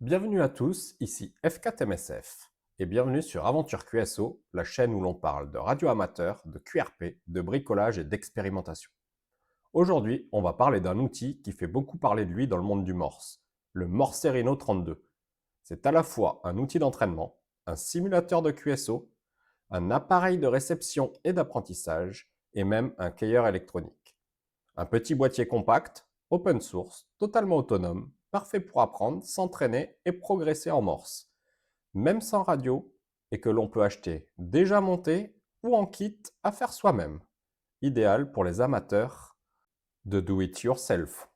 Bienvenue à tous, ici F4MSF et bienvenue sur Aventure QSO, la chaîne où l'on parle de radio amateur, de QRP, de bricolage et d'expérimentation. Aujourd'hui, on va parler d'un outil qui fait beaucoup parler de lui dans le monde du Morse, le Morserino 32. C'est à la fois un outil d'entraînement, un simulateur de QSO, un appareil de réception et d'apprentissage et même un cueilleur électronique. Un petit boîtier compact, open source, totalement autonome, parfait pour apprendre, s'entraîner et progresser en Morse, même sans radio, et que l'on peut acheter déjà monté ou en kit à faire soi-même. Idéal pour les amateurs de do-it-yourself.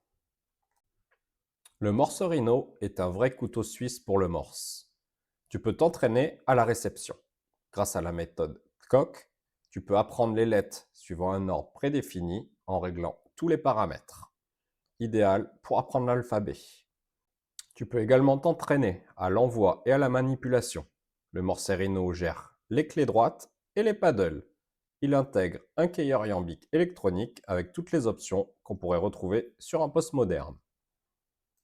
Le Morserino est un vrai couteau suisse pour le Morse. Tu peux t'entraîner à la réception. Grâce à la méthode Coq, tu peux apprendre les lettres suivant un ordre prédéfini en réglant tous les paramètres. Idéal pour apprendre l'alphabet. Tu peux également t'entraîner à l'envoi et à la manipulation. Le Morserino gère les clés droites et les paddles. Il intègre un cueilleur iambique électronique avec toutes les options qu'on pourrait retrouver sur un poste moderne.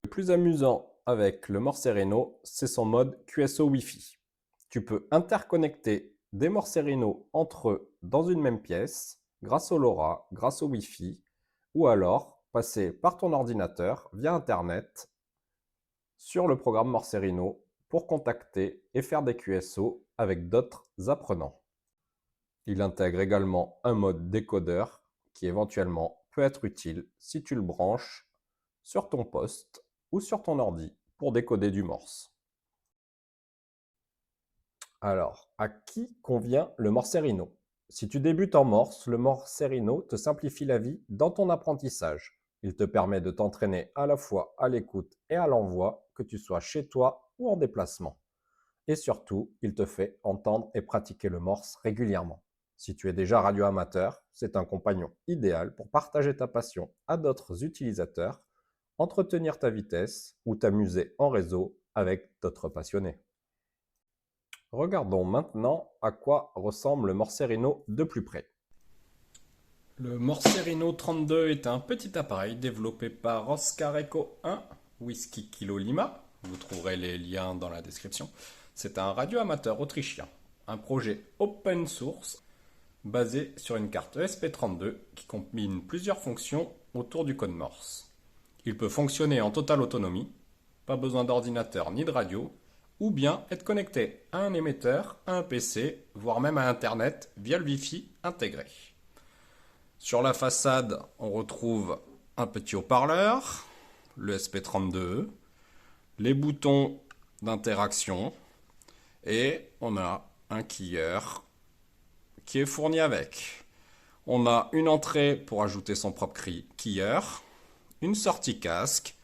Le plus amusant avec le Morserino, c'est son mode QSO Wi-Fi. Tu peux interconnecter des Morserino entre eux dans une même pièce grâce au LoRa, grâce au Wi-Fi, ou alors passer par ton ordinateur via Internet sur le programme Morserino pour contacter et faire des QSO avec d'autres apprenants. Il intègre également un mode décodeur qui éventuellement peut être utile si tu le branches sur ton poste ou sur ton ordi pour décoder du Morse. Alors, à qui convient le Morserino? Si tu débutes en Morse, le Morserino te simplifie la vie dans ton apprentissage. Il te permet de t'entraîner à la fois à l'écoute et à l'envoi, que tu sois chez toi ou en déplacement. Et surtout, il te fait entendre et pratiquer le Morse régulièrement. Si tu es déjà radioamateur, c'est un compagnon idéal pour partager ta passion à d'autres utilisateurs, entretenir ta vitesse ou t'amuser en réseau avec d'autres passionnés. Regardons maintenant à quoi ressemble le Morserino de plus près. Le Morserino 32 est un petit appareil développé par Oscar Echo 1 Whisky Kilo Lima. Vous trouverez les liens dans la description. C'est un radioamateur autrichien, un projet open source basé sur une carte ESP32 qui combine plusieurs fonctions autour du code Morse. Il peut fonctionner en totale autonomie, pas besoin d'ordinateur ni de radio, ou bien être connecté à un émetteur, à un PC, voire même à Internet via le Wi-Fi intégré. Sur la façade, on retrouve un petit haut-parleur, le SP32, les boutons d'interaction et on a un quilleur qui est fourni avec. On a une entrée pour ajouter son propre quilleur, une sortie casque,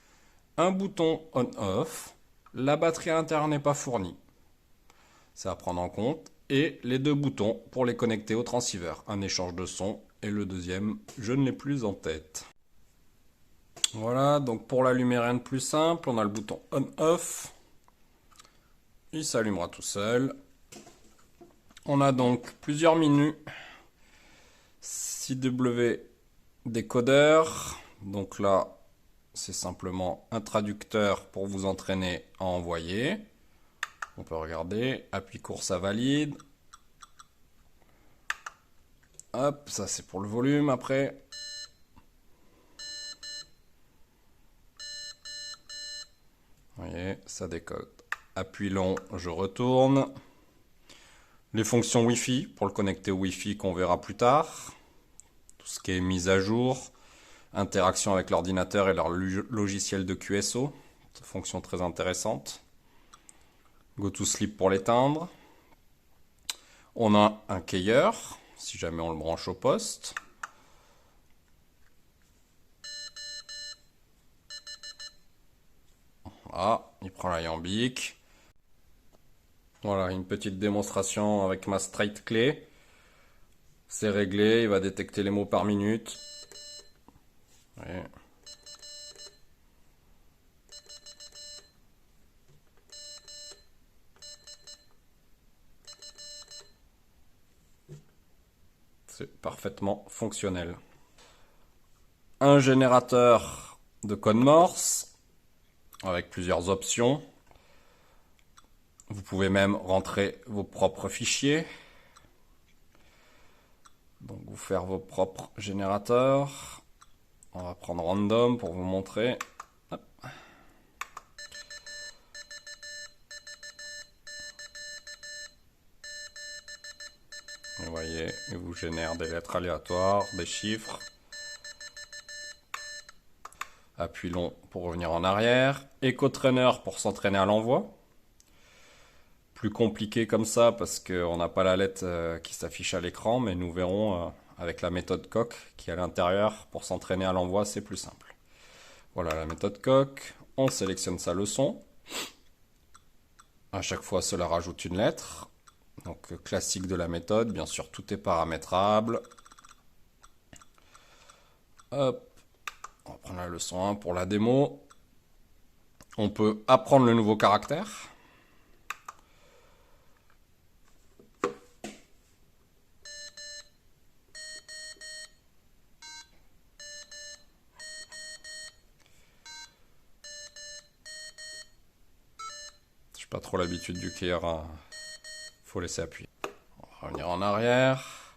un bouton on-off, la batterie à l'intérieur n'est pas fournie. C'est à prendre en compte. Et les deux boutons pour les connecter au transceiver. Un échange de son et le deuxième, je ne l'ai plus en tête. Voilà, donc pour l'allumer, rien de plus simple. On a le bouton on-off. Il s'allumera tout seul. On a donc plusieurs menus. 6W décodeur. Donc là, c'est simplement un traducteur pour vous entraîner à envoyer. On peut regarder, appui court, ça valide. Hop, ça c'est pour le volume après. Vous voyez, ça décode. Appui long, je retourne. Les fonctions Wi-Fi pour le connecter au Wi-Fi qu'on verra plus tard. Tout ce qui est mise à jour, interaction avec l'ordinateur et leur logiciel de QSO. Fonction très intéressante. Go to sleep pour l'éteindre. On a un cueilleur, si jamais on le branche au poste. Ah, il prend l'alambic. Voilà, une petite démonstration avec ma straight clé. C'est réglé, il va détecter les mots par minute. Ouais. C'est parfaitement fonctionnel. Un générateur de code Morse avec plusieurs options. Vous pouvez même rentrer vos propres fichiers. Donc vous faire vos propres générateurs. On va prendre random pour vous montrer. Hop. Vous voyez, il vous génère des lettres aléatoires, des chiffres. Appui long pour revenir en arrière. EcoTrainer pour s'entraîner à l'envoi. Plus compliqué comme ça parce qu'on n'a pas la lettre qui s'affiche à l'écran, mais nous verrons avec la méthode coq qui est à l'intérieur. Pour s'entraîner à l'envoi, c'est plus simple. Voilà la méthode coq. On sélectionne sa leçon. À chaque fois, cela rajoute une lettre. Donc classique de la méthode, bien sûr tout est paramétrable. Hop, on va prendre la leçon 1 pour la démo. On peut apprendre le nouveau caractère. J'ai pas trop l'habitude du CAIR, faut laisser appuyer. On va revenir en arrière.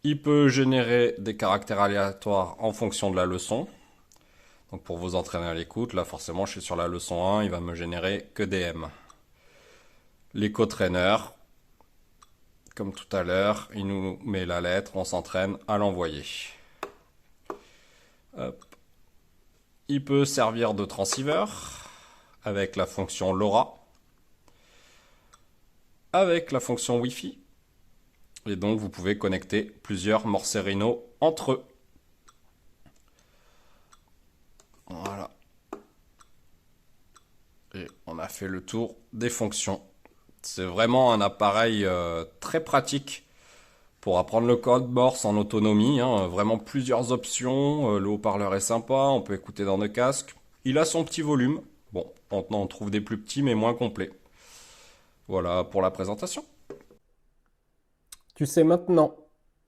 Il peut générer des caractères aléatoires en fonction de la leçon. Donc pour vous entraîner à l'écoute, là forcément je suis sur la leçon 1, il va me générer que des M. L'éco-trainer, comme tout à l'heure, il nous met la lettre, on s'entraîne à l'envoyer. Hop. Il peut servir de transceiver avec la fonction LoRa, avec la fonction Wi-Fi. Et donc vous pouvez connecter plusieurs Morserino entre eux. Voilà. Et on a fait le tour des fonctions. C'est vraiment un appareil très pratique pour apprendre le code Morse en autonomie. Vraiment plusieurs options. Le haut-parleur est sympa, on peut écouter dans nos casques. Il a son petit volume. Bon, maintenant on trouve des plus petits mais moins complets. Voilà pour la présentation. Tu sais maintenant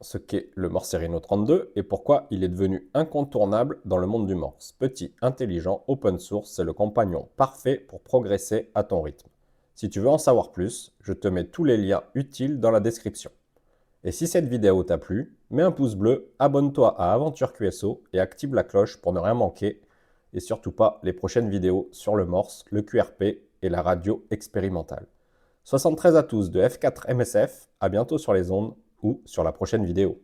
ce qu'est le Morserino 32 et pourquoi il est devenu incontournable dans le monde du Morse. Petit, intelligent, open source, c'est le compagnon parfait pour progresser à ton rythme. Si tu veux en savoir plus, je te mets tous les liens utiles dans la description. Et si cette vidéo t'a plu, mets un pouce bleu, abonne-toi à Aventure QSO et active la cloche pour ne rien manquer. Et surtout pas les prochaines vidéos sur le Morse, le QRP et la radio expérimentale. 73 à tous de F4 MSF, à bientôt sur les ondes ou sur la prochaine vidéo.